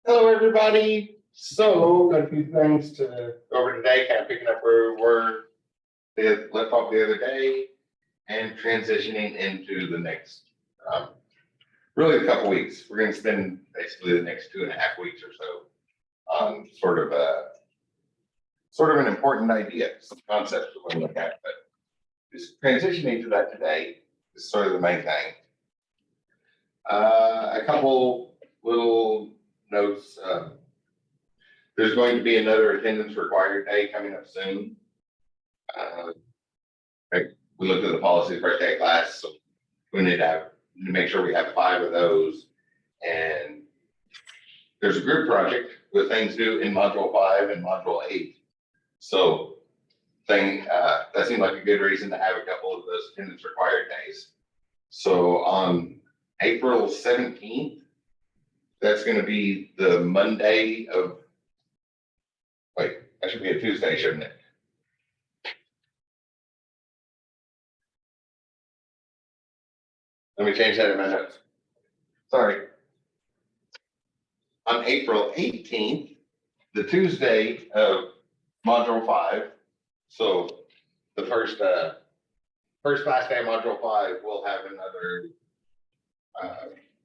Hello, everybody. So, got a few things to go over today, kind of picking up where we were left off the other day and transitioning into the next, really a couple weeks. We're going to spend basically the next 2.5 weeks or so on sort of an important idea, some concepts we're going to look at, but just transitioning to that today is sort of the main thing. A couple little notes. There's going to be another attendance required day coming up soon. We looked at the policy first day of class, so we need to make sure we have 5 of those. And there's a group project with things due in module 5 and module 8. So that seemed like a good reason to have a couple of those attendance required days. So on April 17th, that's going to be the Monday of, wait, that should be a Tuesday, shouldn't it? Let me change that in my notes. Sorry. On April 18th, the Tuesday of module 5, so the first class day of module 5, we'll have another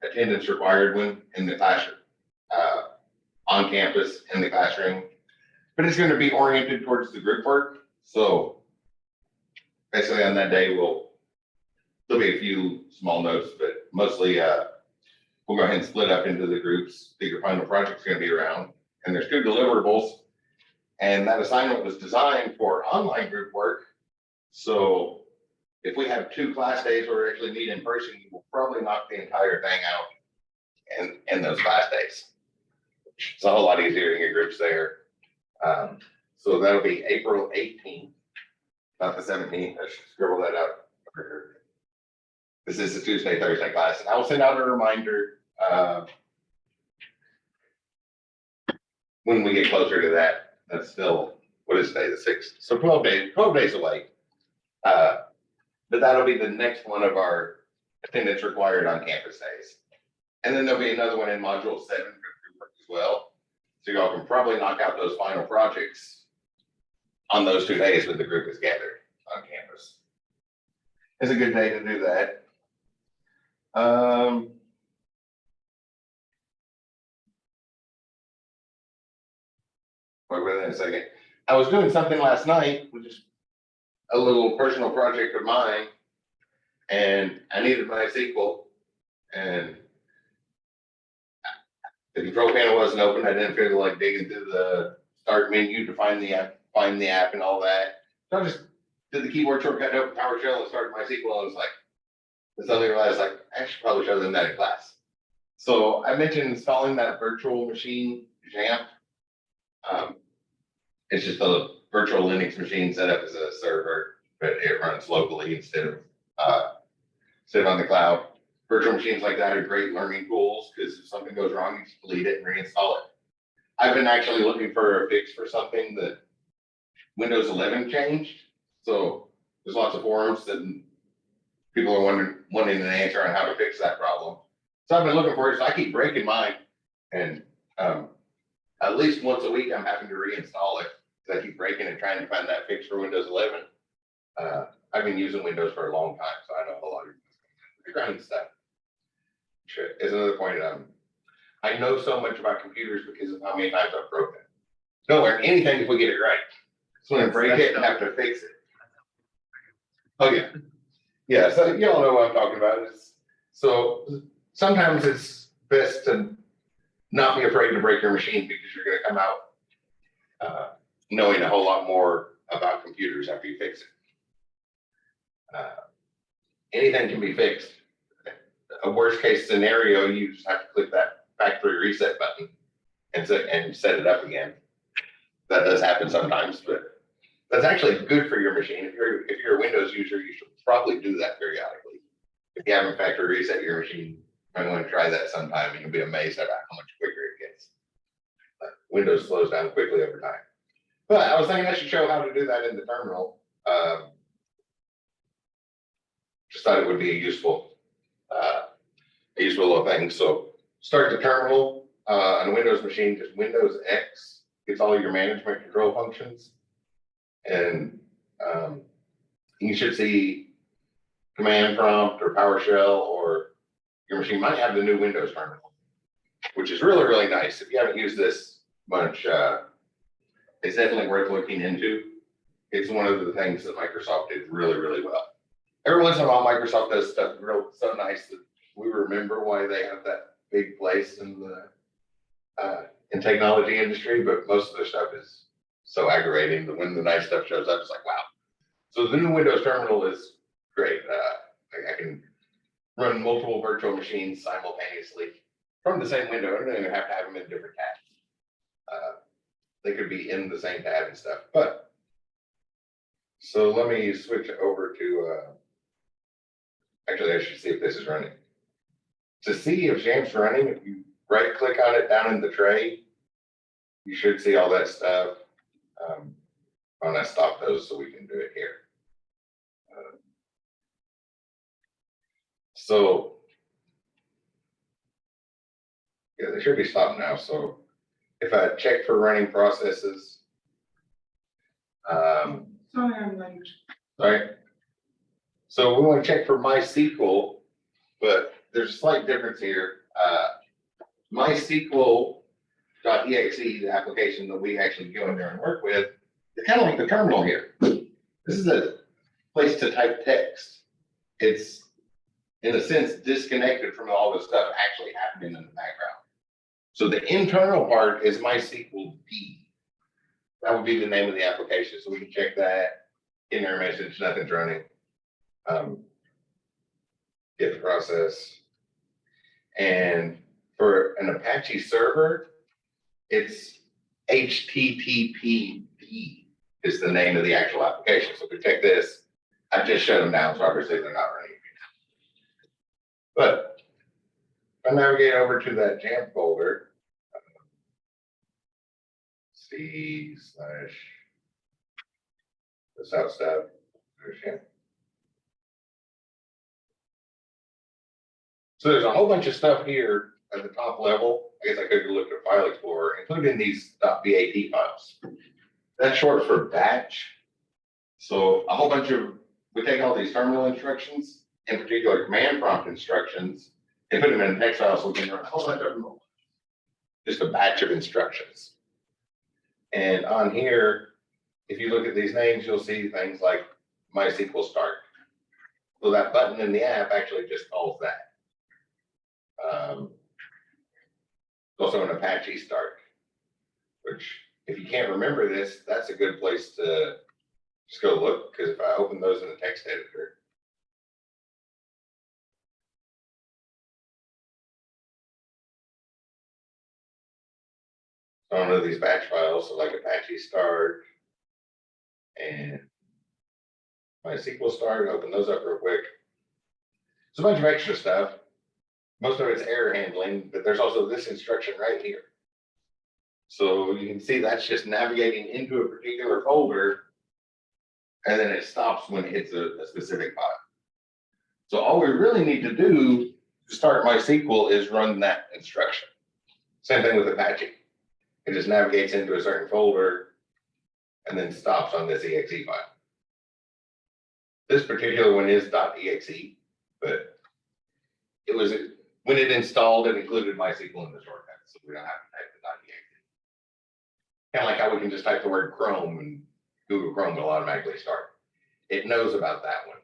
attendance required one in the classroom, on campus in the classroom, but it's going to be oriented towards the group work. So basically on that day, there'll be a few small notes, but mostly we'll go ahead and split up into the groups that your final project's going to be around. And there's 2 deliverables, and that assignment was designed for online group work. So if we have 2 class days where we actually meet in person, we'll probably knock the entire thing out in those class days. It's a whole lot easier to get groups there. So that'll be April 18th, not the 17th. I should scribble that out. This is the Tuesday, Thursday class, and I will send out a reminder when we get closer to that. That's still, what is today, the 6th? So 12 days away. But that'll be the next one of our attendance required on campus days. And then there'll be another one in module 7 for group work as well. So y'all can probably knock out those final projects on those 2 days when the group is gathered on campus. It's a good day to do that. Wait a second. I was doing something last night, which is a little personal project of mine, and I needed my sequel, and the control panel wasn't open. I didn't feel like digging through the start menu to find the app and all that. So I just did the keyboard shortcut, open PowerShell, and started my sequel. I was like, I suddenly realized, like, I should probably show them that in class. So I mentioned installing that virtual machine XAMPP. It's just a virtual Linux machine set up as a server, but it runs locally instead of on the cloud. Virtual machines like that are great learning tools because if something goes wrong, you just delete it and reinstall it. I've been actually looking for a fix for something that Windows 11 changed. So there's lots of forums that people are wanting an answer on how to fix that problem. So I've been looking for it. So I keep breaking mine, and at least once a week I'm having to reinstall it. I keep breaking and trying to find that fix for Windows 11. I've been using Windows for a long time, so I know a lot of background stuff. Sure, is another point. I know so much about computers because of how many times I've broken it. Don't learn anything if we get it right. So when I break it, I have to fix it. Oh yeah, yeah. So you all know what I'm talking about. So sometimes it's best to not be afraid to break your machine because you're going to come out knowing a whole lot more about computers after you fix it. Anything can be fixed. A worst case scenario, you just have to click that factory reset button and set it up again. That does happen sometimes, but that's actually good for your machine. If you're a Windows user, you should probably do that periodically. If you haven't factory reset your machine, you might want to try that sometime, and you'll be amazed at how much quicker it gets. Windows slows down quickly over time. But I was thinking I should show how to do that in the terminal. Just thought it would be a useful little thing. So start the terminal. on a Windows machine, just Windows X gets all your management control functions. And you should see command prompt or PowerShell, or your machine might have the new Windows terminal, which is really, really nice. If you haven't used this much, it's definitely worth looking into. It's one of the things that Microsoft did really, really well. Every once in a while, Microsoft does stuff real so nice that we remember why they have that big place in the technology industry, but most of their stuff is so aggravating that when the nice stuff shows up, it's like, wow. So the new Windows terminal is great. I can run multiple virtual machines simultaneously from the same window. I don't even have to have them in different tabs. They could be in the same tab and stuff. But so let me switch over to, actually, I should see if this is running. To see if Jamf's running, if you right click on it down in the tray, you should see all that stuff. I'm gonna stop those so we can do it here. So yeah, they should be stopped now. So if I check for running processes, Sorry, I'm late. right? So we want to check for MySQL, but there's a slight difference here. MySQL.exe, the application that we actually go in there and work with, it's kind of like the terminal here. This is a place to type text. It's, in a sense, disconnected from all the stuff actually happening in the background. So the internal part is MySQL D. That would be the name of the application. So we can check that, in error message, nothing's running. Get the process. And for an Apache server, it's HTTPD is the name of the actual application. So if we check this, I just shut them down, so obviously they're not running. But if I navigate over to that Jamf folder, C/ this out stuff, there's Jamf. So there's a whole bunch of stuff here at the top level. I guess I could look at File Explorer, including these .bat files. That's short for batch. So a whole bunch of, we take all these terminal instructions, in particular command prompt instructions, and put them in a text file so we can run a whole bunch of them. Just a batch of instructions. And on here, if you look at these names, you'll see things like MySQL start. So that button in the app actually just calls that. Also an Apache start, which if you can't remember this, that's a good place to just go look, because if I open those in the text editor, so one of these batch files, so like Apache start and MySQL start, open those up real quick. It's a bunch of extra stuff. Most of it's error handling, but there's also this instruction right here. So you can see that's just navigating into a particular folder, and then it stops when it hits a specific file. So all we really need to do to start MySQL is run that instruction. Same thing with Apache. It just navigates into a certain folder and then stops on this exe file. This particular one is .exe, but it was, when it installed, it included MySQL in the shortcut, so we don't have to type the .exe. Kind of like how we can just type the word Chrome and Google Chrome will automatically start. It knows about that one,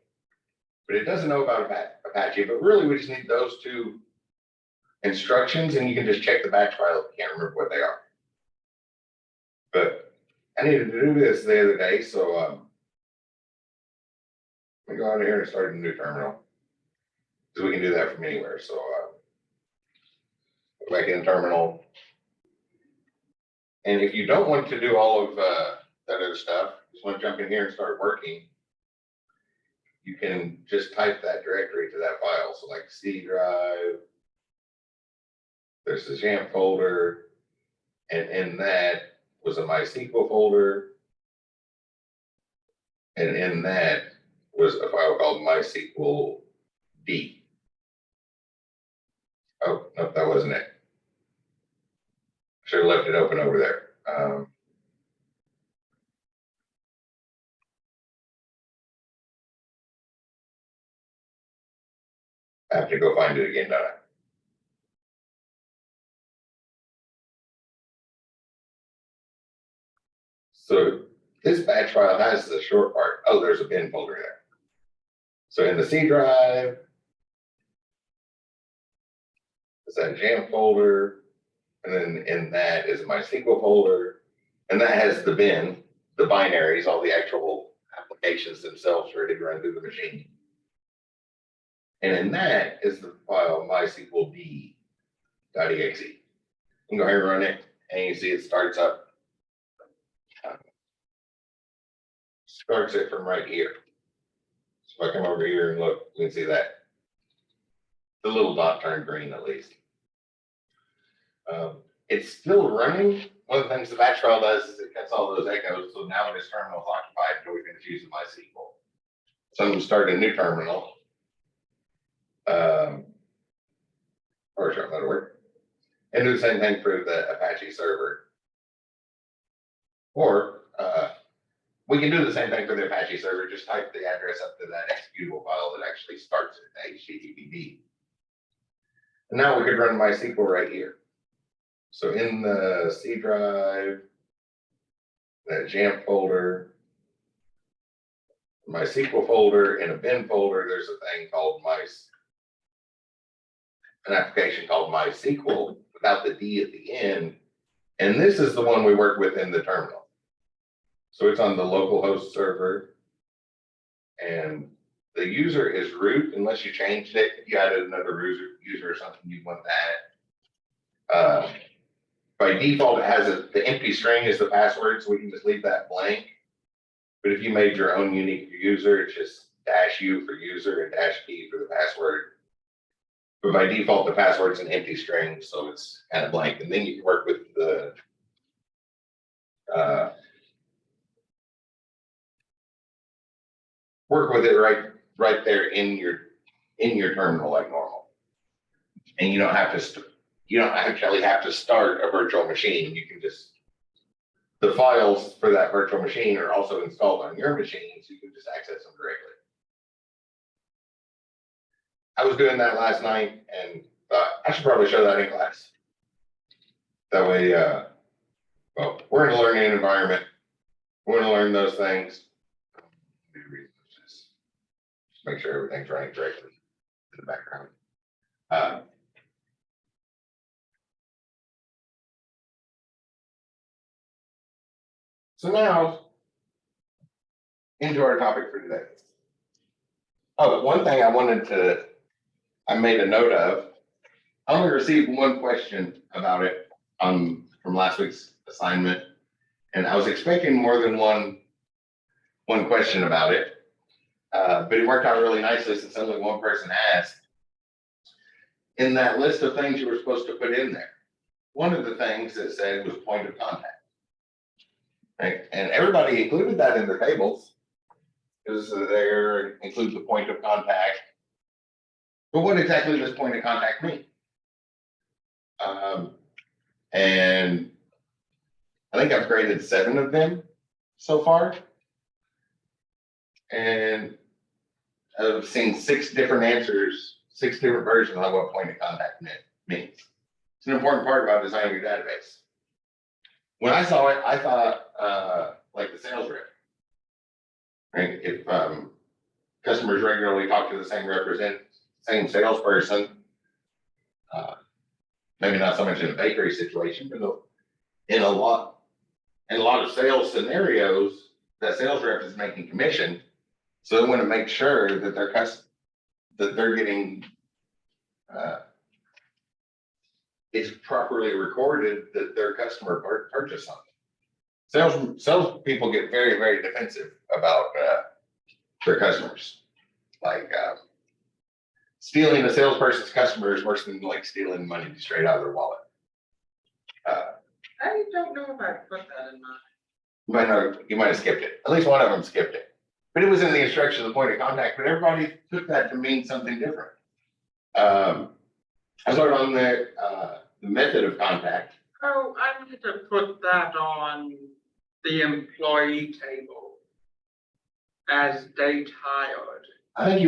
but it doesn't know about Apache, but really we just need those two instructions, and you can just check the batch file if you can't remember what they are. But I needed to do this the other day, so let me go out of here and start a new terminal, because we can do that from anywhere. So go back in terminal. And if you don't want to do all of that other stuff, just want to jump in here and start working, you can just type that directory to that file. So like C drive, there's the Jamf folder, and in that was a MySQL folder, and in that was a file called MySQL D. Oh, no, that wasn't it. Should have left it open over there. I have to go find it again, don't I? So this batch file has the short part. Oh, there's a bin folder there. So in the C drive, is that jam folder, and then in that is my SQL folder, and that has the bin, the binaries, all the actual applications themselves ready to run through the machine. And in that is the file mysqld.exe. You can go ahead and run it, and you see it starts up. Starts it from right here. So if I come over here and look, you can see that the little dot turned green at least. It's still running. One of the things the batch file does is it cuts all those echoes. So now this terminal is occupied until we finish using MySQL. So I'm going to start a new terminal. Or sure, that'll work. And do the same thing for the Apache server. Or we can do the same thing for the Apache server. Just type the address up to that executable file that actually starts it, HTTPD. And now we could run MySQL right here. So in the C drive, that jam folder, MySQL folder, in a bin folder, there's a thing called an application called MySQL without the D at the end. And this is the one we work with in the terminal. So it's on the local host server, and the user is root unless you changed it. If you added another user or something, you want that. By default, it has the empty string is the password, so we can just leave that blank. But if you made your own unique user, it's just -u for user and -p for the password. But by default, the password's an empty string, so it's kind of blank. And then you can work with the work with it right there in your terminal like normal. And you don't actually have to start a virtual machine. You can just, the files for that virtual machine are also installed on your machine, so you can just access them directly. I was doing that last night and thought I should probably show that in class. That way, well, we're in a learning environment. We're going to learn those things. Just make sure everything's running correctly in the background. So now, into our topic for today. Oh, one thing I made a note of. I only received one question about it from last week's assignment, and I was expecting more than one question about it, but it worked out really nicely since only one person asked. In that list of things you were supposed to put in there, one of the things that said was point of contact. Right? And everybody included that in their tables. Because there includes the point of contact. But what exactly does point of contact mean? And I think I've graded 7 of them so far. And I've seen 6 different answers, 6 different versions of what point of contact means. It's an important part about designing your database. When I saw it, I thought like the sales rep. Right? If customers regularly talk to the same salesperson, maybe not so much in a bakery situation, but in a lot of sales scenarios, that sales rep is making commission, so they want to make sure that they're getting it's properly recorded that their customer purchased something. Sales people get very, very defensive about their customers. Like stealing a salesperson's customer is worse than like stealing money straight out of their wallet. I don't know if I put that in mine. You might have skipped it. At least one of them skipped it. But it was in the instructions of point of contact, but everybody took that to mean something different. I started on the method of contact. Oh, I need to put that on the employee table as date hired. I think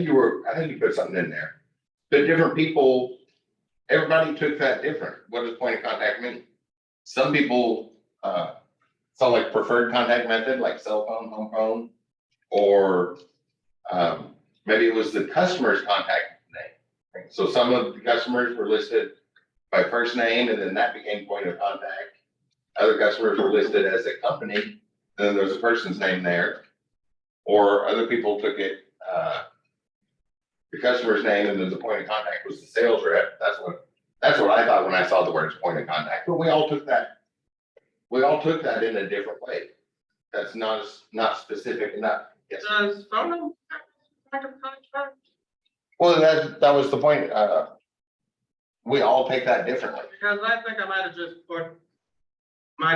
you put something in there. But different people, everybody took that different. What does point of contact mean? Some people, saw like preferred contact method, like cell phone, home phone, or, maybe it was the customer's contact name. So some of the customers were listed by first name, and then that became point of contact. Other customers were listed as a company, and then there's a person's name there. Or other people took it, the customer's name, and then the point of contact was the sales rep. That's what I thought when I saw the words point of contact, but we all took that in a different way. That's not specific enough. Yes. Does phone number have point of contact? Well, that was the point. We all take that differently. Because I think I might have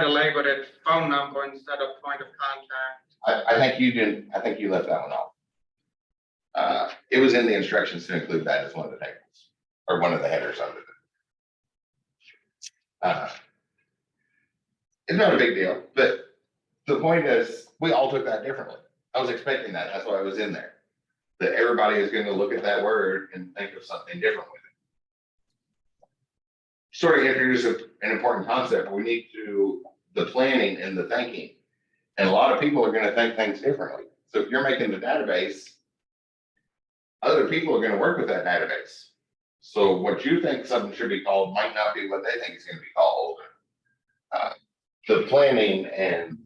labeled it phone number instead of point of contact. I think you didn't, I think you left that one off. It was in the instructions to include that as one of the tables, or one of the headers under it. It's not a big deal, but the point is, we all took that differently. I was expecting that, that's why it was in there. That everybody is gonna look at that word and think of something different with it. Sort of introduce an important concept. We need to, the planning and the thinking. And a lot of people are gonna think things differently. So if you're making the database, other people are gonna work with that database. So what you think something should be called might not be what they think it's gonna be called. The planning and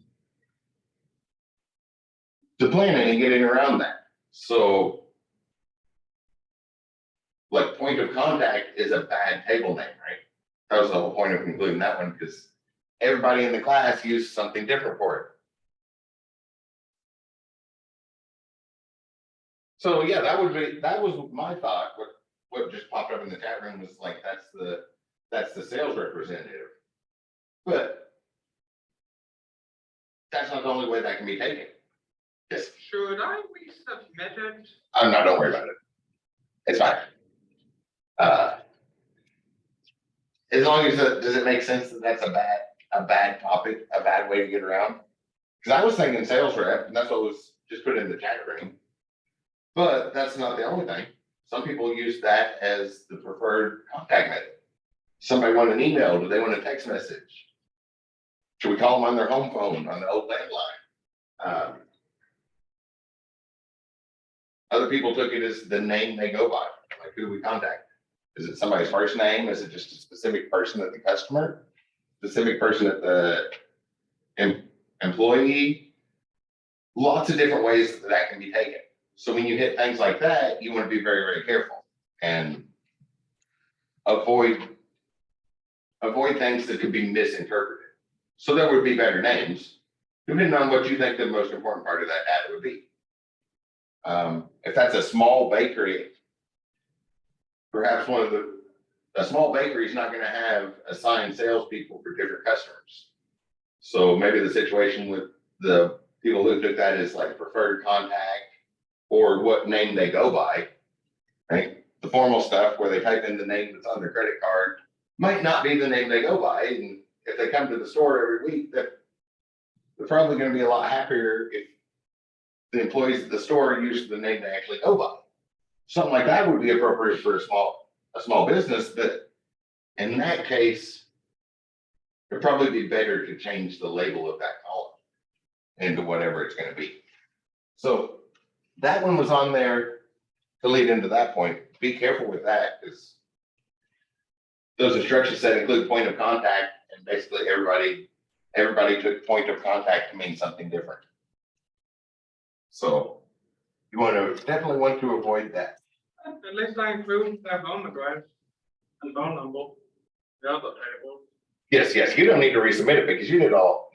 getting around that. So like point of contact is a bad table name, right? That was the whole point of including that one, because everybody in the class used something different for it. So yeah, that was my thought. What just popped up in the chat room was like, that's the sales representative. But that's not the only way that can be taken. Yes. Should I resubmit it? Don't worry about it. It's fine. As long as does it make sense that that's a bad topic, a bad way to get around? Because I was thinking sales rep, and that's what was just put in the chat room. But that's not the only thing. Some people use that as the preferred contact method. Somebody want an email, do they want a text message? Should we call them on their home phone, on the old landline? Other people took it as the name they go by, like who do we contact? Is it somebody's first name? Is it just a specific person at the customer? Specific person at the employee? Lots of different ways that can be taken. So when you hit things like that, you want to be very, very careful and avoid things that could be misinterpreted. So there would be better names, depending on what you think the most important part of that data would be. If that's a small bakery, perhaps a small bakery is not going to have assigned salespeople for different customers. So maybe the situation with the people who took that is like preferred contact or what name they go by, right? The formal stuff where they type in the name that's on their credit card might not be the name they go by. And if they come to the store every week, they're probably going to be a lot happier if the employees at the store use the name they actually go by. Something like that would be appropriate for a small business, but in that case, it'd probably be better to change the label of that column into whatever it's going to be. So that one was on there to lead into that point. Be careful with that, because those instructions said include point of contact, and basically everybody took point of contact to mean something different. So you definitely want to avoid that. At least I include their home address and phone number, the other table. Yes, you don't need to resubmit it because you did all,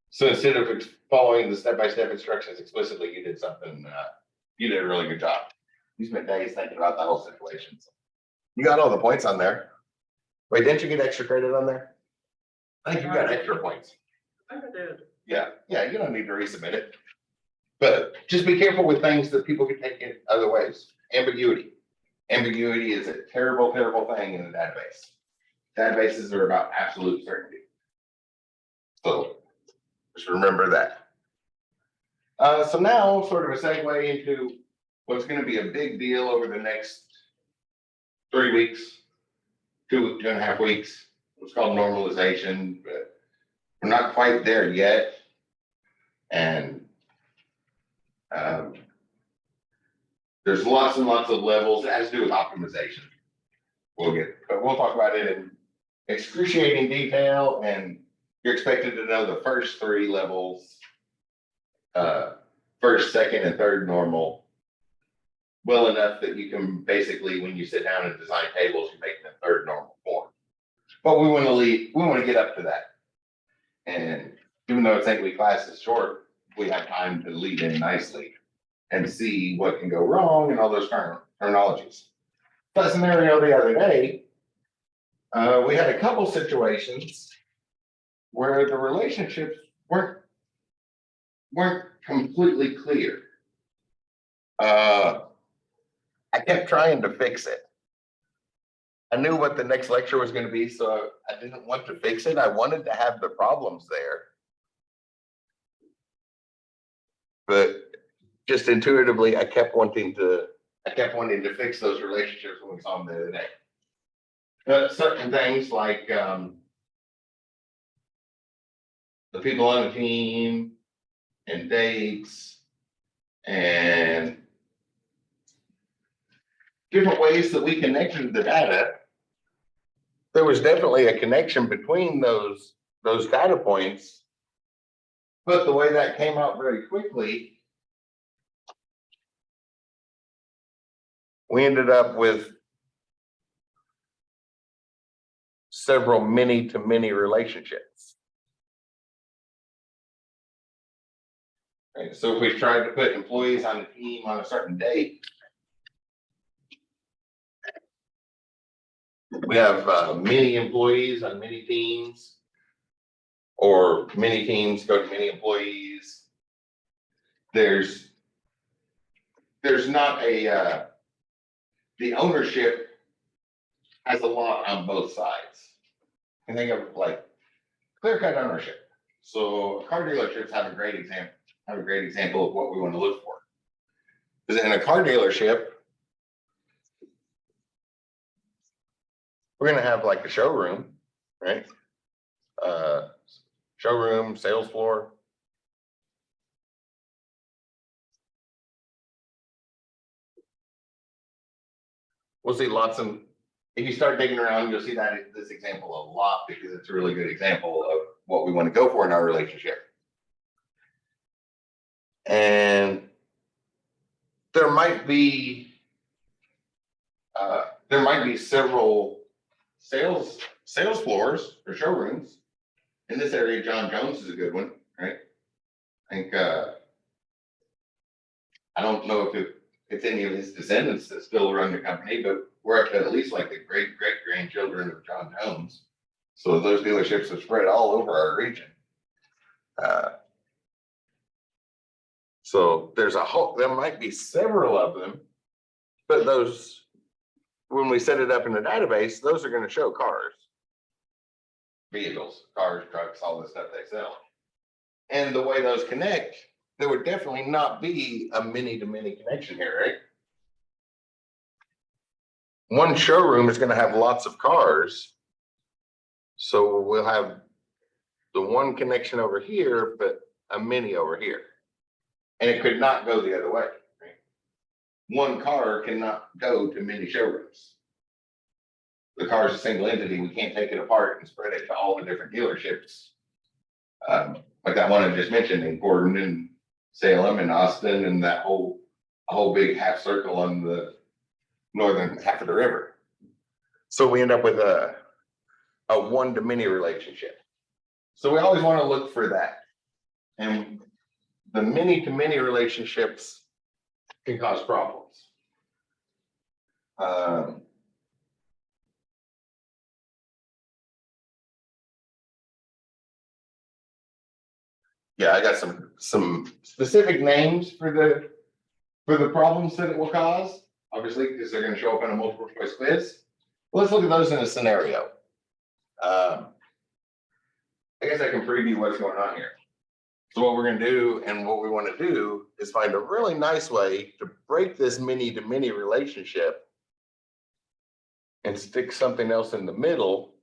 so instead of following the step-by-step instructions explicitly, you did something, you did a really good job. You spent days thinking about the whole situation. So you got all the points on there. Wait, didn't you get extra credit on there? I think you got extra points. I think I did. Yeah, you don't need to resubmit it. But just be careful with things that people can take it other ways. Ambiguity. Ambiguity is a terrible, terrible thing in the database. Databases are about absolute certainty. So just remember that. So now sort of a segue into what's going to be a big deal over the next 3 weeks, 2.5 weeks. It's called normalization, but we're not quite there yet. And there's lots and lots of levels that has to do with optimization. We'll talk about it in excruciating detail, and you're expected to know the first 3 levels, first, second, and third normal, well enough that you can basically, when you sit down and design tables, you make them third normal form. But we want to get up to that. And even though it's 8-week class is short, we have time to lead in nicely and see what can go wrong and all those terminologies. That scenario the other day, we had a couple situations where the relationships weren't completely clear. I kept trying to fix it. I knew what the next lecture was going to be, so I didn't want to fix it. I wanted to have the problems there. But just intuitively, I kept wanting to fix those relationships when we saw them the other day. Certain things like the people on the team and dates and different ways that we connected the data. There was definitely a connection between those data points, but the way that came out very quickly, we ended up with several many-to-many relationships. Okay, so if we tried to put employees on the team on a certain date, we have many employees on many teams, or many teams go to many employees. There's not the ownership has a lot on both sides. And think of like clear-cut ownership. So car dealerships have a great example of what we want to look for. Because in a car dealership, we're going to have like a showroom, right? Showroom, sales floor. We'll see lots of, if you start digging around, you'll see this example a lot because it's a really good example of what we want to go for in our relationship. And there might be several sales floors or showrooms. In this area, John Jones is a good one, right? I think I don't know if it's any of his descendants that still run the company, but we're up to at least like the great grandchildren of John Jones. So those dealerships are spread all over our region. So there might be several of them, but those, when we set it up in the database, those are going to show cars, vehicles, cars, trucks, all the stuff they sell. And the way those connect, there would definitely not be a many-to-many connection here, right? One showroom is going to have lots of cars. So we'll have the one connection over here, but a mini over here. And it could not go the other way, right? One car cannot go to many showrooms. The car is a single entity. We can't take it apart and spread it to all the different dealerships. Like that one I just mentioned in Gordon and Salem and Austin and that whole big half circle on the northern half of the river. So we end up with a one-to-many relationship. So we always want to look for that. And the many-to-many relationships can cause problems. Yeah, I got some specific names for the problems that it will cause, obviously, because they're going to show up in a multiple choice quiz. Let's look at those in a scenario. I guess I can preview what's going on here. So what we're gonna do and what we wanna do is find a really nice way to break this many to many relationship and stick something else in the middle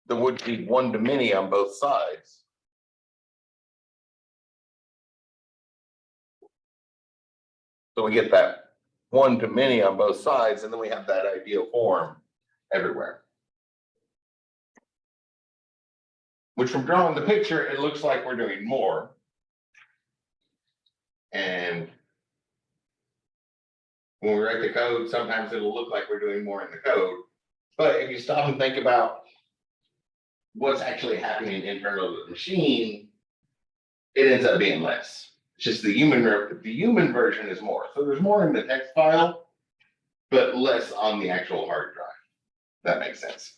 that would be one to many on both sides. So we get that one to many on both sides, and then we have that ideal form everywhere. Which from drawing the picture, it looks like we're doing more. And when we write the code, sometimes it'll look like we're doing more in the code. But if you stop and think about what's actually happening internal to the machine, it ends up being less. It's just the human version is more. So there's more in the text file, but less on the actual hard drive. That makes sense.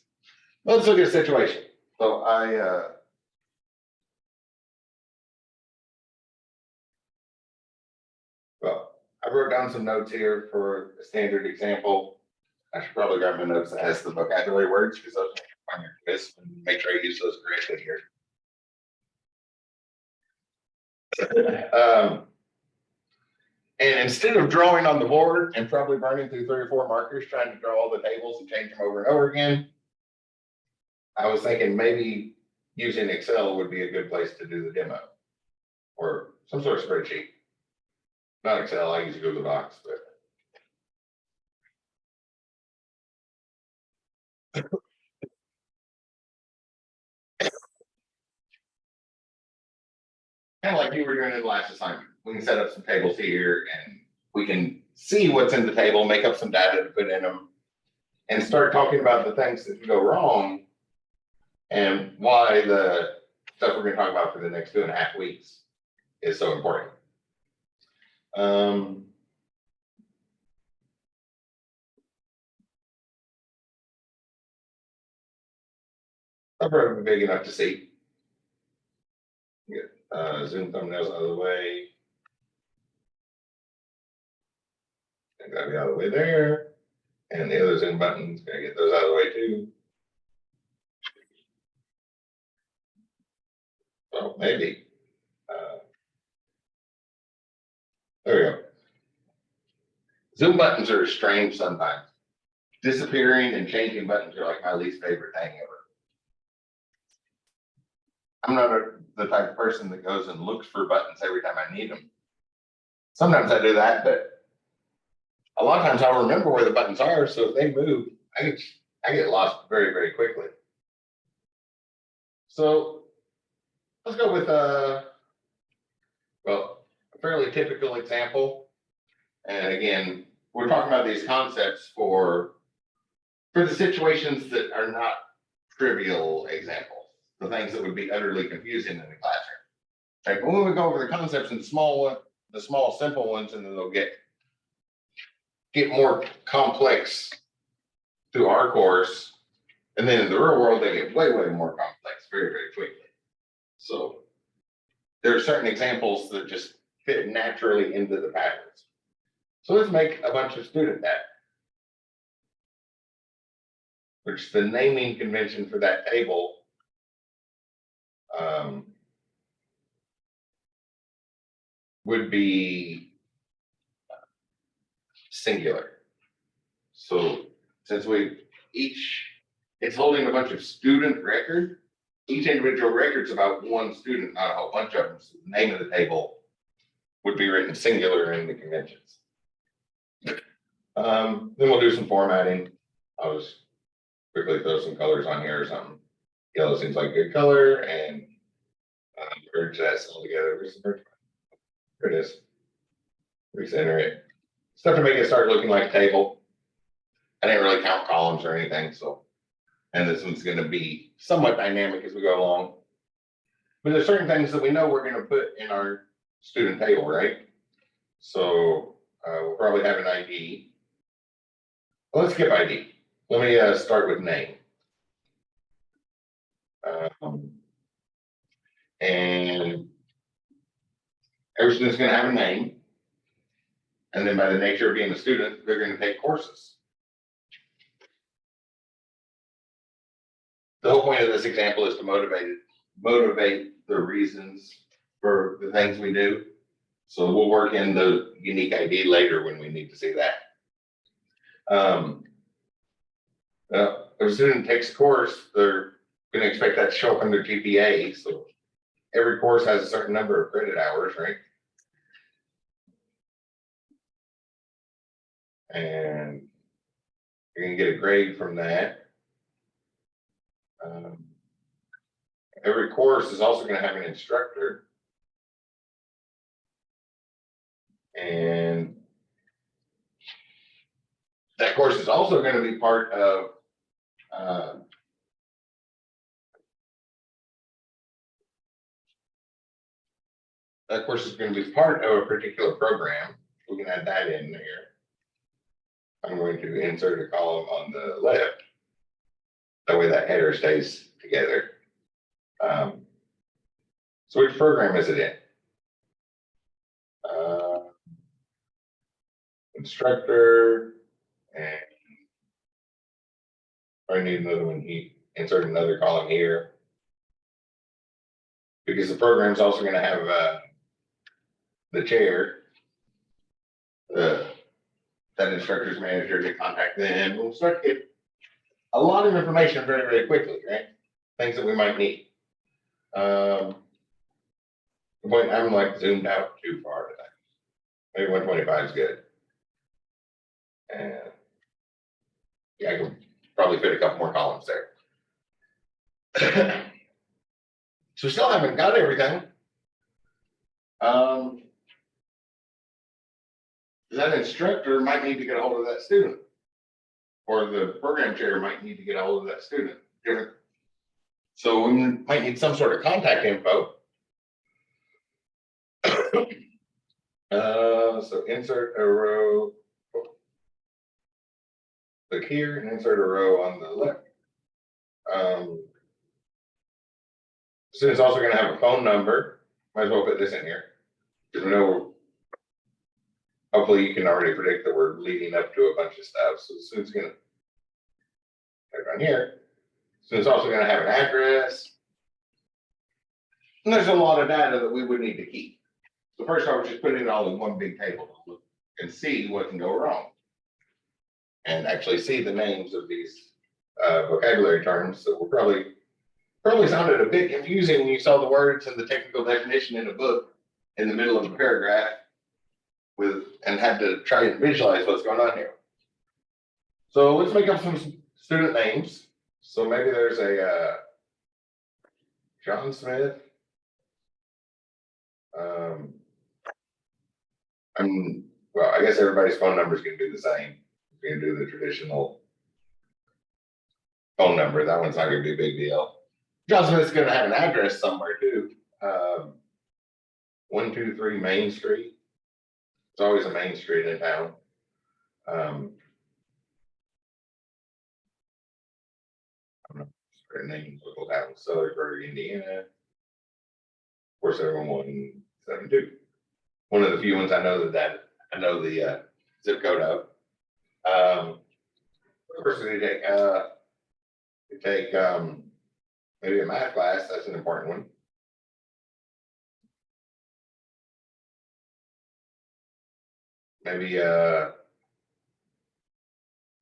Let's look at a situation. So I wrote down some notes here for a standard example. I should probably grab my notes that has the vocabulary words because those are on your quiz and make sure I use those correctly here. And instead of drawing on the board and probably burning through 3 or 4 markers trying to draw all the tables and change them over and over again, I was thinking maybe using Excel would be a good place to do the demo or some sort of spreadsheet. Not Excel, I use Google Docs, but. Kind of like you were doing in the last assignment. We can set up some tables here and we can see what's in the table, make up some data to put in them, and start talking about the things that can go wrong and why the stuff we're going to talk about for the next 2.5 weeks is so important. I'll probably be big enough to see. Get zoom thumbnails out of the way. And gotta be out of the way there. And the other zoom buttons, gotta get those out of the way too. Well, maybe. There we go. Zoom buttons are strange sometimes. Disappearing and changing buttons are like my least favorite thing ever. I'm not the type of person that goes and looks for buttons every time I need them. Sometimes I do that, but a lot of times I'll remember where the buttons are. So if they move, I get lost very, very quickly. So let's go with well, a fairly typical example. And again, we're talking about these concepts for the situations that are not trivial examples, the things that would be utterly confusing in the classroom. Like when we go over the concepts in the small, simple ones, and then they'll get more complex through our course. And then in the real world, they get way, way more complex very, very quickly. So there are certain examples that just fit naturally into the patterns. So let's make a bunch of student data, which the naming convention for that table would be singular. So since it's holding a bunch of student records, each individual record's about one student, not a whole bunch of them. So the name of the table would be written singular in the conventions. Then we'll do some formatting. I'll just quickly throw some colors on here or something. Yellow seems like a good color, and merge that all together. There it is. Recenter it. Stuff to make it start looking like a table. I didn't really count columns or anything, so. And this one's going to be somewhat dynamic as we go along. But there's certain things that we know we're going to put in our student table, right? So we'll probably have an ID. Well, let's skip ID. Let me start with name. And every student's going to have a name. And then by the nature of being a student, they're going to take courses. The whole point of this example is to motivate the reasons for the things we do. So we'll work in the unique ID later when we need to see that. If a student takes a course, they're gonna expect that to show up in their GPA, so every course has a certain number of credit hours, right? And you're gonna get a grade from that. Every course is also gonna have an instructor. And that course is also gonna be part of, that course is gonna be part of a particular program. We can add that in there. I'm going to insert a column on the left. That way that header stays together. So which program is it in? Instructor, and I need another one. Insert another column here. Because the program's also going to have the chair, that instructor's manager to contact them. We'll start to get a lot of information very, very quickly, right? Things that we might need. The point, I'm like zoomed out too far today. Maybe 125 is good. And yeah, I can probably fit a couple more columns there. So we still haven't got everything. That instructor might need to get a hold of that student, or the program chair might need to get a hold of that student. So we might need some sort of contact info. So insert a row, click here and insert a row on the left. Student's also going to have a phone number. Might as well put this in here, because we know, hopefully you can already predict that we're leading up to a bunch of stuff. So the student's going to click on here. Student's also going to have an address. And there's a lot of data that we would need to keep. So first I would just put it all in one big table and see what can go wrong. And actually see the names of these vocabulary terms that were probably sounded a bit confusing when you saw the words and the technical definition in a book in the middle of a paragraph and had to try and visualize what's going on here. So let's make up some student names. So maybe there's a John Smith. Well, I guess everybody's phone number is going to be the same. We're going to do the traditional phone number. That one's not going to be a big deal. John Smith's going to have an address somewhere too. 123 Main Street. There's always a Main Street in town. I don't know their names, local town, Sellersburg, Indiana. 47172. One of the few ones I know I know the zip code of. Of course, we take maybe a math class. That's an important one. Maybe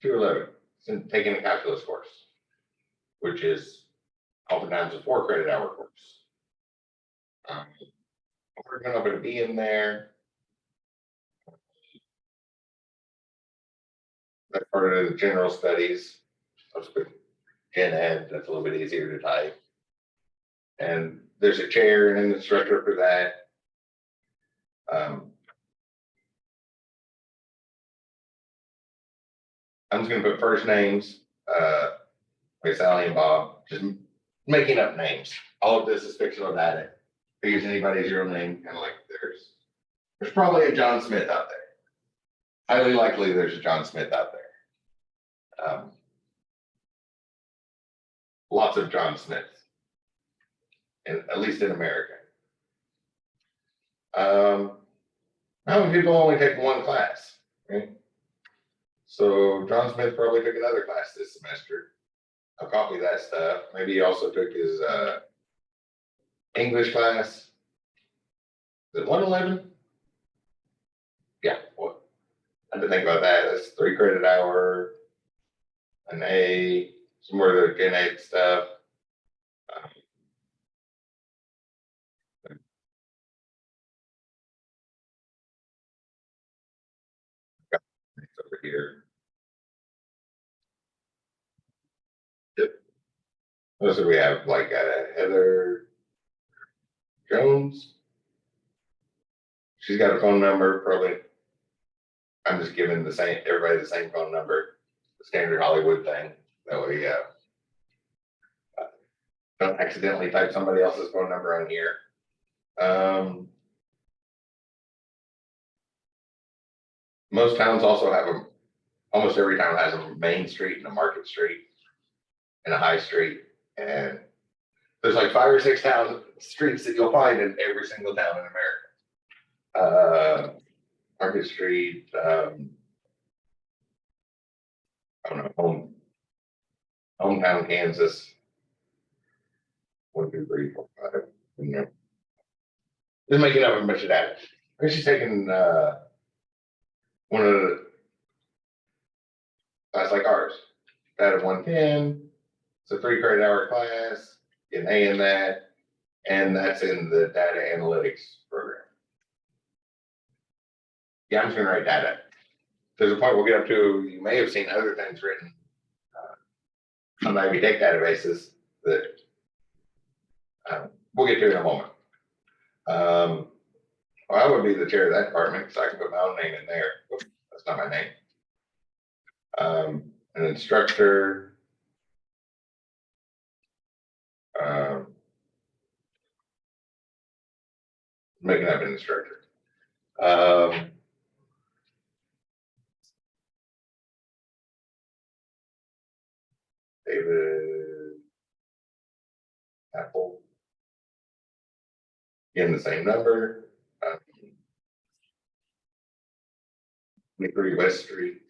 211. Taking a calculus course, which is oftentimes a 4 credit hour course. We're going to put a B in there. That's part of the general studies. Let's put Gen Ed. That's a little bit easier to type. And there's a chair and an instructor for that. I'm just going to put first names, like Sally and Bob, just making up names. All of this is fictional data. If you use anybody's real name, kind of like there's probably a John Smith out there. Highly likely there's a John Smith out there. Lots of John Smiths, at least in America. How many people only take one class, right? So John Smith probably took another class this semester. I'll copy that stuff. Maybe he also took his, English class. Is it 111? Yeah, what? I had to think about that. That's 3 credit hour, an A, some more of the Gen 8 stuff. It's over here. Yep. Those are we have like Heather Jones. She's got a phone number, probably. I'm just giving everybody the same phone number, the standard Hollywood thing. That way, don't accidentally type somebody else's phone number on here. Most towns also have almost every town has a main street and a market street and a high street. And there's like 5 or 6 town streets that you'll find in every single town in America. Market Street, I don't know, hometown Kansas. 1, 2, 3, 4, 5. You know, just making up a bunch of data. I'm actually taking one of the class like ours, out of 110. It's a 3 credit hour class, get an A in that, and that's in the data analytics program. Yeah, I'm just gonna write data. There's a point we'll get up to, you may have seen other things written on Ivy Tech databases that we'll get to in a moment. Well, I would be the chair of that department because I can put my own name in there. Oops, that's not my name. An instructor. Making up an instructor. David Apple. Again, the same number. 23 West Street.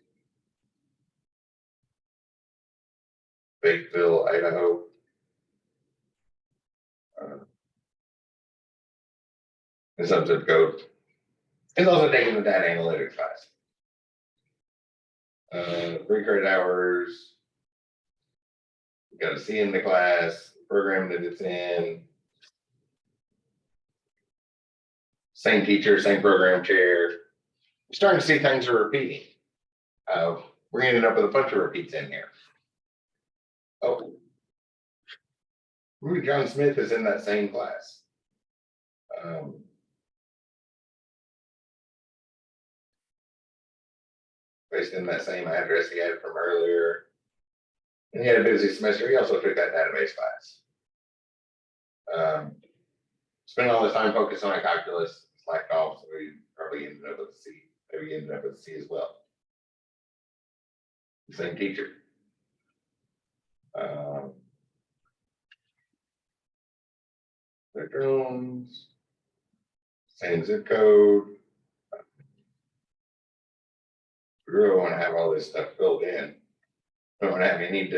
Batesville, Idaho. And some zip code. And also taking the data analytics class. 3 credit hours. We got a C in the class, program that it's in. Same teacher, same program chair. We're starting to see things are repeating. We're ending up with a bunch of repeats in here. Oh, Rudy John Smith is in that same class. Based in that same address he had from earlier. And he had a busy semester. He also took that database class. Spent all his time focused on calculus, slacked off, so we probably ended up with a C. Maybe ended up with a C as well. Same teacher. The drones, same zip code. We really want to have all this stuff filled in. Don't want to have any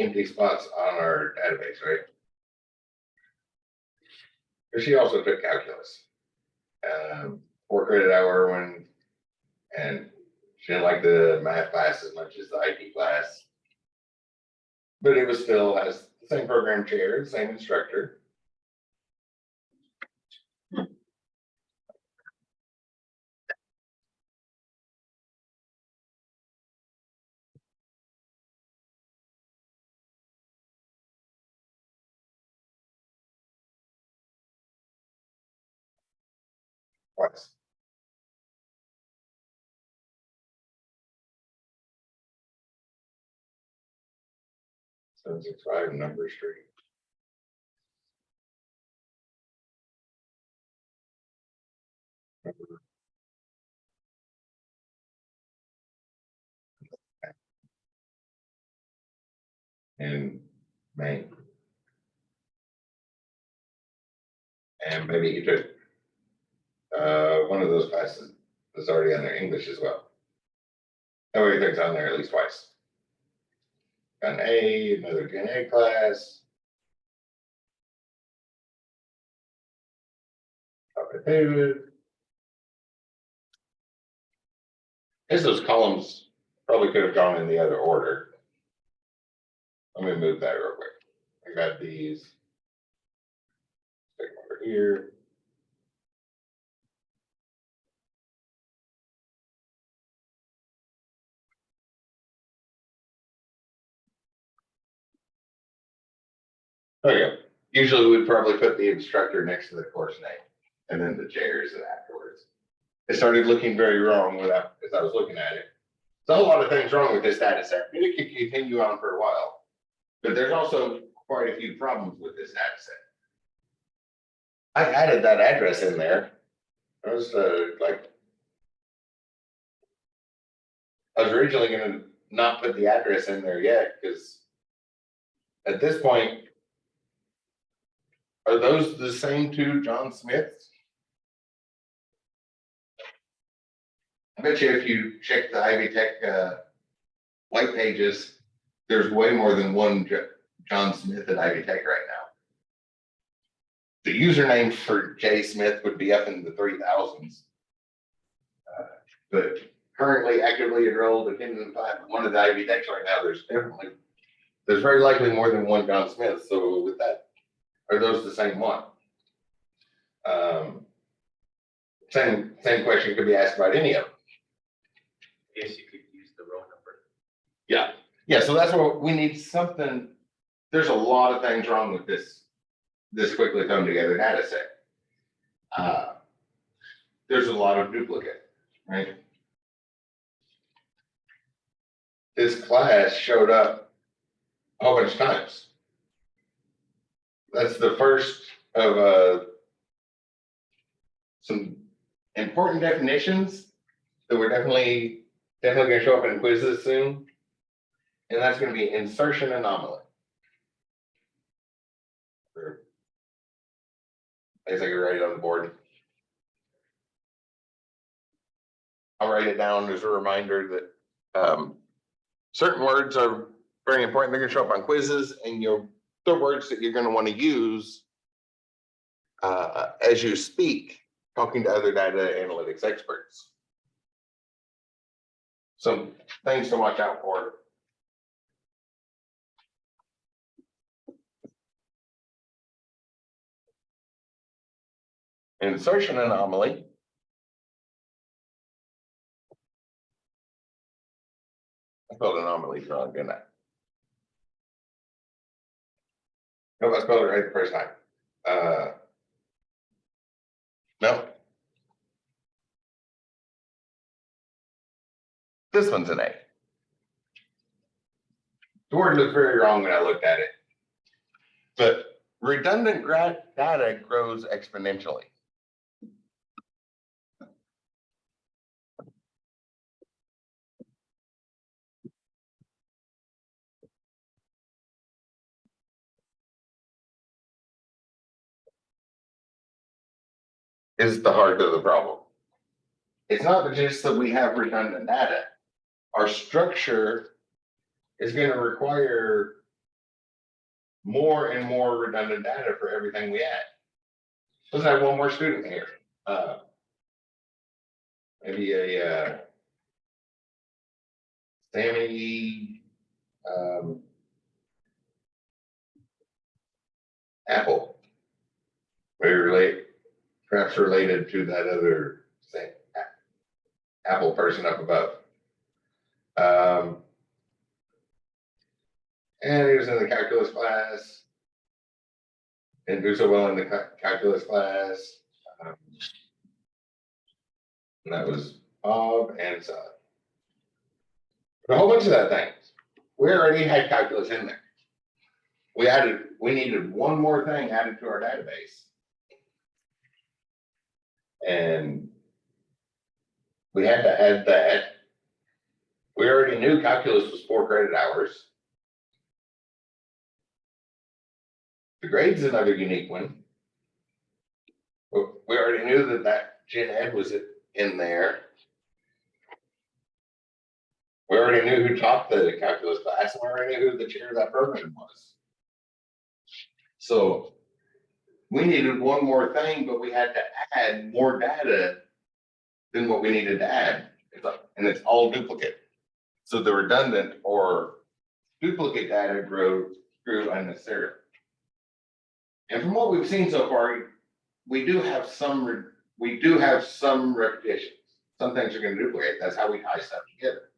empty spots on our database, right? But she also took calculus. 4 credit hour one, and she didn't like the math class as much as the IT class. But it was still has the same program chair, the same instructor. Twice. So it's 5 number street. In Maine. And maybe you took one of those classes that's already on there, English as well. That way everything's on there at least twice. Gen A, another Gen A class. Copy David. Guess those columns probably could have gone in the other order. Let me move that real quick. I got these. Stick them over here. There you go. Usually we'd probably put the instructor next to the course name and then the chairs and afterwards. It started looking very wrong as I was looking at it. There's a whole lot of things wrong with this data set. And it could continue on for a while. But there's also quite a few problems with this data set. I added that address in there. I was I was originally going to not put the address in there yet because at this point, are those the same two John Smiths? I bet you if you check the Ivy Tech white pages, there's way more than one John Smith at Ivy Tech right now. The username for J Smith would be up in the 3000s. But currently actively enrolled, attending one of the Ivy Techs right now, there's very likely more than one John Smith. So with that, are those the same one? Same question could be asked about any of them. Yes, you could use the row number. Yeah. Yeah, so that's what we need something. There's a lot of things wrong with this quickly come together data set. There's a lot of duplicate, right? This class showed up a whole bunch of times. That's the first of some important definitions that we're definitely going to show up in quizzes soon. And that's going to be insertion anomaly. I guess I can write it on the board. I'll write it down as a reminder that certain words are very important. They're going to show up on quizzes, and the words that you're going to want to use as you speak, talking to other data analytics experts. Some things to watch out for. Insertion anomaly. I spelled anomaly wrong, didn't I? No, I spelled it right the first time. No. This one's an A. The word looked very wrong when I looked at it. But redundant data grows exponentially. Is the heart of the problem. It's not just that we have redundant data. Our structure is going to require more and more redundant data for everything we add. Let's have one more student here. Maybe a Sammy Apple. Perhaps related to that other Apple person up above. And he was in the calculus class. Didn't do so well in the calculus class. And that was Bob and Son. A whole bunch of that things. We already had calculus in there. We needed one more thing added to our database. And we had to add that. We already knew calculus was 4 credit hours. The grade's another unique one. We already knew that Gen Ed was in there. We already knew who taught the calculus class, and we already knew who the chair of that program was. So we needed one more thing, but we had to add more data than what we needed to add. And it's all duplicate. So the redundant or duplicate data grew unnecessarily. And from what we've seen so far, we do have some repetitions. Some things are going to duplicate. That's how we tie stuff together.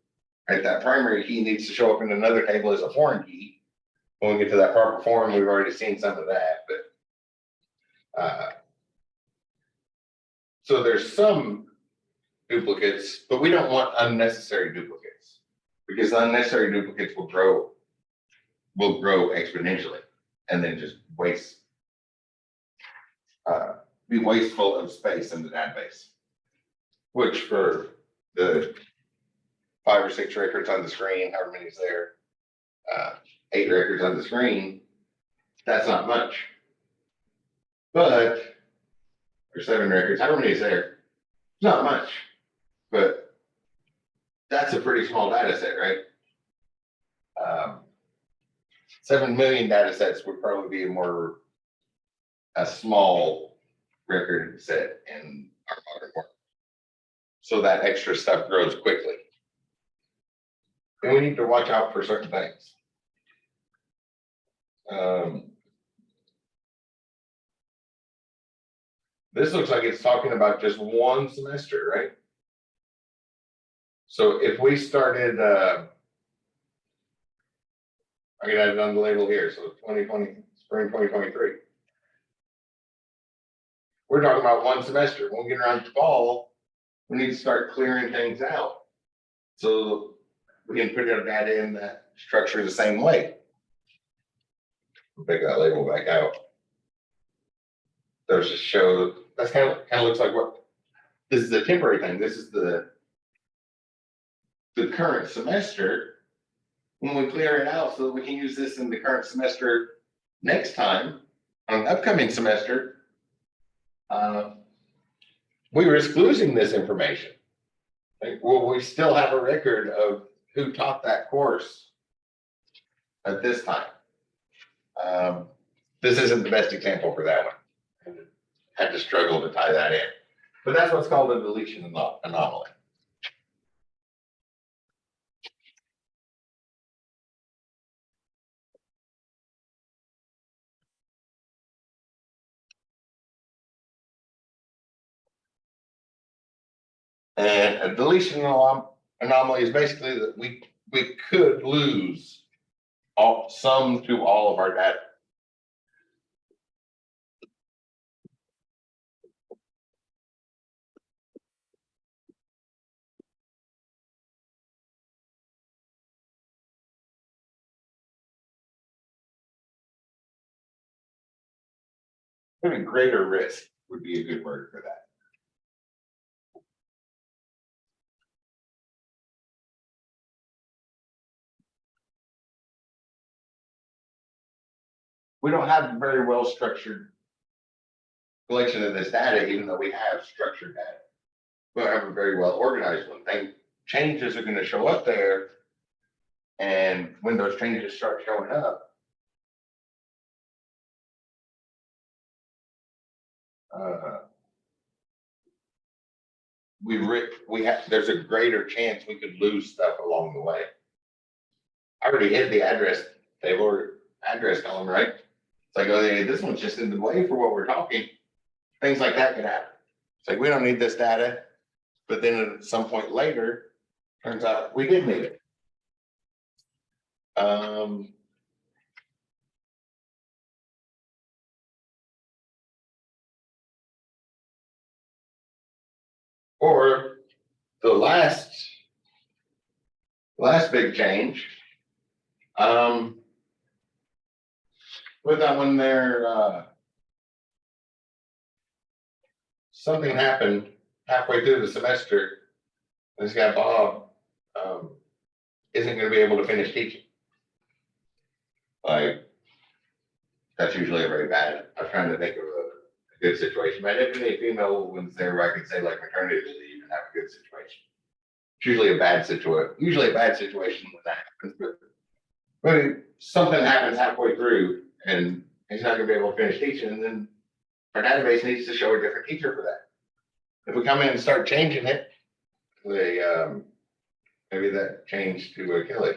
Right? That primary key needs to show up in another table as a foreign key. When we get to that proper form, we've already seen some of that, but so there's some duplicates, but we don't want unnecessary duplicates, because unnecessary duplicates will grow exponentially and then just be wasteful of space in the database, which for the 5 or 6 records on the screen, however many is there, 8 records on the screen, that's not much. But, or 7 records, however many is there, it's not much. But that's a pretty small data set, right? 7 million data sets would probably be a small record set in our modern world. So that extra stuff grows quickly. And we need to watch out for certain things. This looks like it's talking about just one semester, right? So if we started, I can add it on the label here, so 2020, spring 2023. We're talking about one semester. When we get around to fall, we need to start clearing things out so we can put our data in that structure the same way. Pick that label back out. Those just show, that's kind of looks like what, this is a temporary thing. This is the current semester. When we clear it out so that we can use this in the current semester next time, on an upcoming semester, we risk losing this information. Like, will we still have a record of who taught that course at this time? This isn't the best example for that one. I had to struggle to tie that in. But that's what's called a deletion anomaly. And a deletion anomaly is basically that we could lose some to all of our data. Maybe greater risk would be a good word for that. We don't have a very well structured collection of this data, even though we have structured data. We don't have a very well organized one. Changes are going to show up there. And when those changes start showing up, there's a greater chance we could lose stuff along the way. I already hit the address table or address column, right? It's like, oh, hey, this one's just in the way for what we're talking. Things like that could happen. It's like, we don't need this data, but then at some point later, turns out we did need it. Or the last big change, with that one there, something happened halfway through the semester. This guy Bob isn't going to be able to finish teaching. Like, that's usually a very bad. I'm trying to think of a good situation. But if any female ones there where I could say like maternity leave and have a good situation. It's usually a bad situation when that happens, but if something happens halfway through and he's not gonna be able to finish teaching, and then our database needs to show a different teacher for that. If we come in and start changing it, maybe that changed to a Kelly.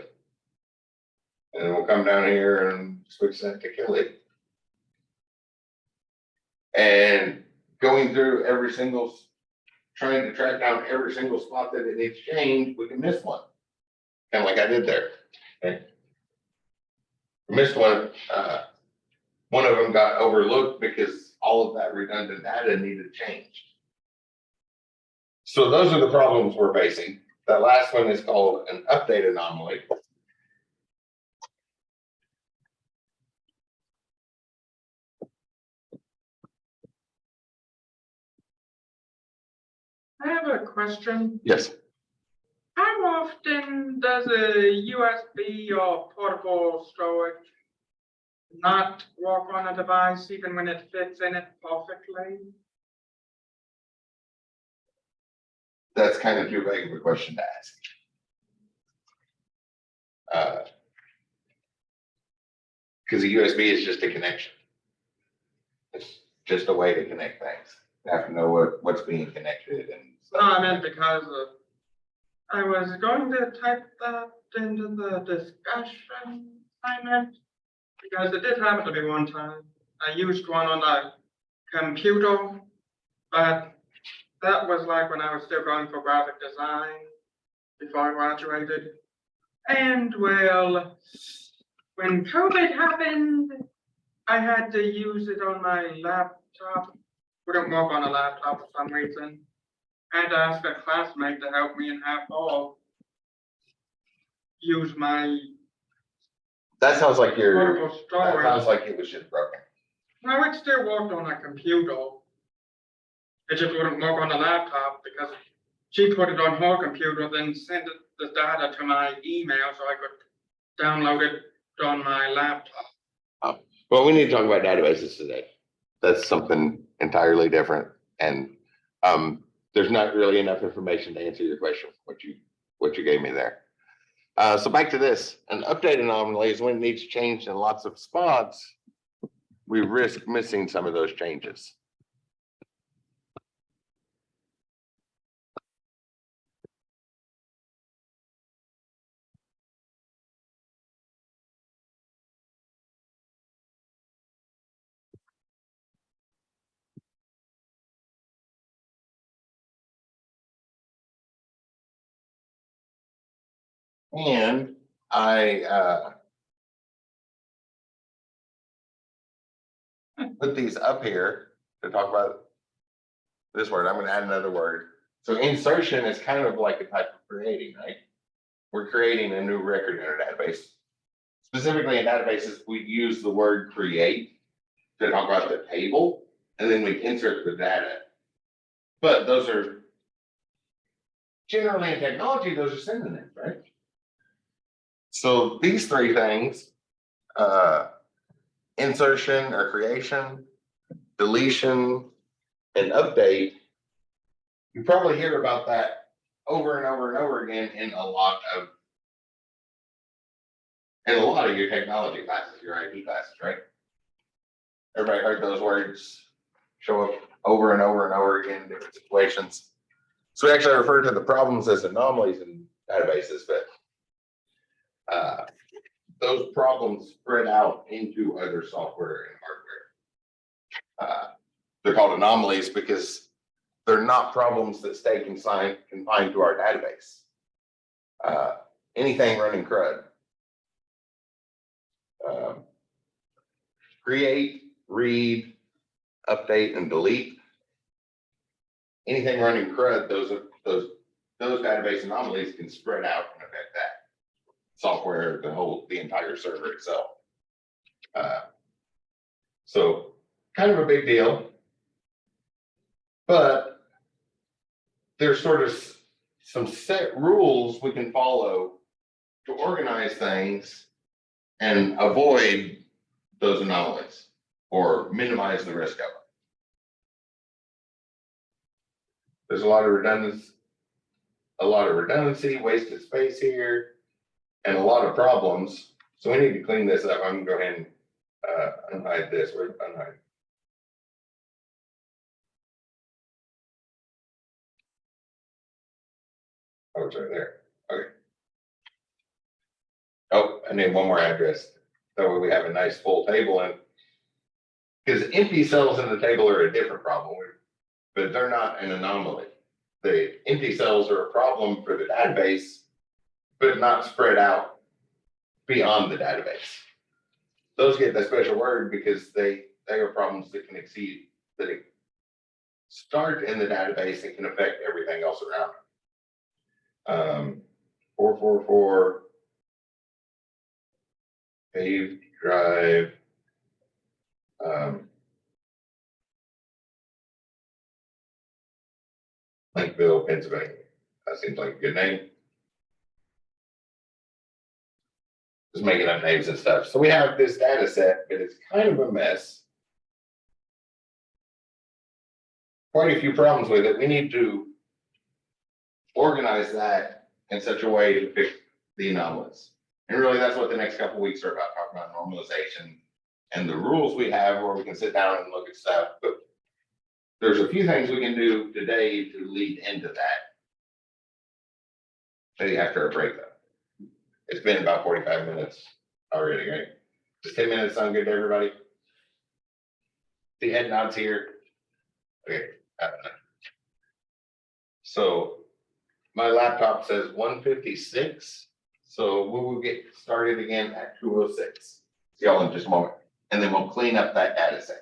And then we'll come down here and switch that to Kelly. And going through trying to track down every single spot that it needs changed, we can miss one. Kind of like I did there. Okay. Missed one. One of them got overlooked because all of that redundant data needed changed. So those are the problems we're facing. That last one is called an update anomaly. I have a question. Yes. How often does a USB or portable storage not work on a device even when it fits in it perfectly? That's kind of too vague of a question to ask. Because a USB is just a connection. It's just a way to connect things. You have to know what's being connected and No, I meant because I was going to type that into the discussion assignment because it did happen to me one time. I used one on the computer, but that was like when I was still going for graphic design before I graduated. And well, when COVID happened, I had to use it on my laptop. Wouldn't work on a laptop for some reason. I had to ask a classmate to help me and have all use my that sounds like portable that storage. sounds like it was just broken. No, it still worked on a computer. It just wouldn't work on a laptop because she put it on her computer, then sent the data to my email so I could download it on my laptop. Well, we need to talk about databases today. That's something entirely different. And there's not really enough information to answer your question, what you gave me there. So back to this, an update anomaly is when it needs changed in lots of spots. We risk missing some of those changes. And I put these up here to talk about this word. I'm going to add another word. So insertion is kind of like a type of creating, right? We're creating a new record in our database. Specifically in databases, we use the word create to talk about the table, and then we insert the data. But those are generally in technology, those are synonyms, right? So these three things, insertion or creation, deletion, and update, you probably hear about that over and over and over again in a lot of your technology classes, your IT classes, right? Everybody heard those words show up over and over and over again in different situations. So we actually refer to the problems as anomalies in databases, but those problems spread out into other software and hardware. They're called anomalies because they're not problems that stay confined to our database. Anything running CRUD. Create, read, update, and delete. Anything running CRUD, those database anomalies can spread out and affect that software, the entire server itself. So kind of a big deal, but there's sort of some set rules we can follow to organize things and avoid those anomalies or minimize the risk of them. There's a lot of redundancy, a lot of redundancy, wasted space here, and a lot of problems. So we need to clean this up. I'm gonna go ahead and unhide this. Where's unhide? Oh, it's right there. Okay. Oh, I need one more address. That way we have a nice full table, and because empty cells in the table are a different problem, but they're not an anomaly. The empty cells are a problem for the database, but not spread out beyond the database. Those get the special word because they are problems that can exceed, that start in the database and can affect everything else around it. 444 paved drive. Lakeville, Pennsylvania. That seems like a good name. Just making up names and stuff. So we have this data set, but it's kind of a mess. Quite a few problems with it. We need to organize that in such a way to fix the anomalies. And really that's what the next couple of weeks are about, talking about normalization and the rules we have where we can sit down and look at stuff. But there's a few things we can do today to lead into that. Maybe after a break though. It's been about 45 minutes already, right? Does 10 minutes sound good to everybody? The head nods here. Okay. So my laptop says 1:56. So we will get started again at 2:06. See y'all in just a moment. And then we'll clean up that data set.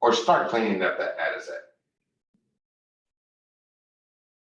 Or start cleaning up that data set.